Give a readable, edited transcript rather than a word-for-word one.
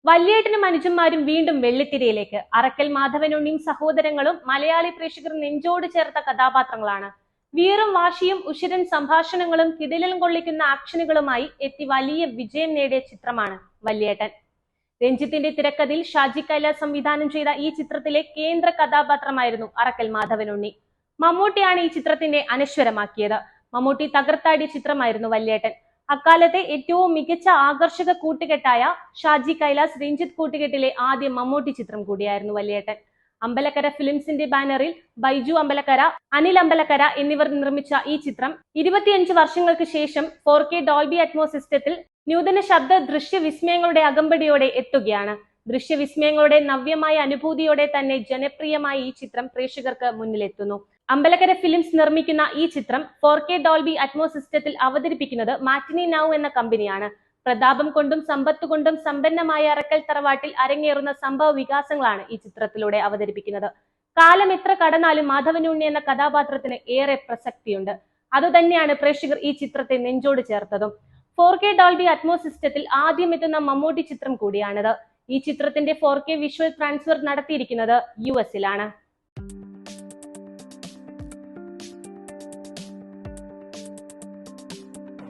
വല്യേട്ടനും അനുജന്മാരും വീണ്ടും വെള്ളിത്തിരയിലേക്ക്. അറക്കൽ മാധവനുണ്ണിയും സഹോദരങ്ങളും മലയാളി പ്രേക്ഷകർ നെഞ്ചോട് ചേർത്ത കഥാപാത്രങ്ങളാണ്. വീറും വാശിയും ഉശിരൻ സംഭാഷണങ്ങളും കിടിലം കൊള്ളിക്കുന്ന ആക്ഷനുകളുമായി എത്തി വലിയ വിജയം നേടിയ ചിത്രമാണ് വല്യേട്ടൻ. രഞ്ജിത്തിന്റെ തിരക്കഥയിൽ ഷാജി കൈലാസ് സംവിധാനം ചെയ്ത ഈ ചിത്രത്തിലെ കേന്ദ്ര കഥാപാത്രമായിരുന്നു അറക്കൽ മാധവനുണ്ണി. മമ്മൂട്ടിയാണ് ഈ ചിത്രത്തിന്റെ അനശ്വരമാക്കിയത്. മമ്മൂട്ടി തകർത്താടിയ ചിത്രമായിരുന്നു വല്യേട്ടൻ. അക്കാലത്തെ ഏറ്റവും മികച്ച ആകർഷക കൂട്ടുകെട്ടായ ഷാജി കൈലാസ് രഞ്ജിത്ത് കൂട്ടുകെട്ടിലെ ആദ്യ മമ്മൂട്ടി ചിത്രം കൂടിയായിരുന്നു വല്യേട്ടൻ. അമ്പലക്കര ഫിലിംസിന്റെ ബാനറിൽ ബൈജു അമ്പലക്കര, അനിൽ അമ്പലക്കര എന്നിവർ നിർമ്മിച്ച ഈ ചിത്രം 25 വർഷങ്ങൾക്ക് ശേഷം 4K ഡോൾബി അറ്റ്മോസ് സിസ്റ്റത്തിൽ നൂതന ശബ്ദ ദൃശ്യ വിസ്മയങ്ങളുടെ അകമ്പടിയോടെ എത്തുകയാണ്. ദൃശ്യവിസ്മയങ്ങളുടെ നവ്യമായ അനുഭൂതിയോടെ തന്നെ ജനപ്രിയമായ ഈ ചിത്രം പ്രേക്ഷകർക്ക് മുന്നിലെത്തുന്നു. അമ്പലക്കര ഫിലിംസ് നിർമ്മിക്കുന്ന ഈ ചിത്രം 4K ഡോൾബി അറ്റ്മോസ് സിസ്റ്റത്തിൽ അവതരിപ്പിക്കുന്നത് മാറ്റിനി നൗ എന്ന കമ്പനിയാണ്. പ്രതാപം കൊണ്ടും സമ്പത്ത് കൊണ്ടും സമ്പന്നമായ അറക്കൽ തറവാട്ടിൽ അരങ്ങേറുന്ന സംഭവ വികാസങ്ങളാണ് ഈ ചിത്രത്തിലൂടെ അവതരിപ്പിക്കുന്നത്. കാലം എത്ര കടന്നാലും മാധവനുണ്ണി എന്ന കഥാപാത്രത്തിന് ഏറെ പ്രസക്തിയുണ്ട്. അതുതന്നെയാണ് പ്രേക്ഷകർ ഈ ചിത്രത്തെ നെഞ്ചോട് ചേർത്തതും. 4K ഡോൾബി അറ്റ്മോസ് സിസ്റ്റത്തിൽ ആദ്യം എത്തുന്ന മമ്മൂട്ടി ചിത്രം കൂടിയാണിത്. ഈ ചിത്രത്തിന്റെ 4K വിഷ്വൽ ട്രാൻസ്ഫർ നടത്തിയിരിക്കുന്നത് US-ലാണ്.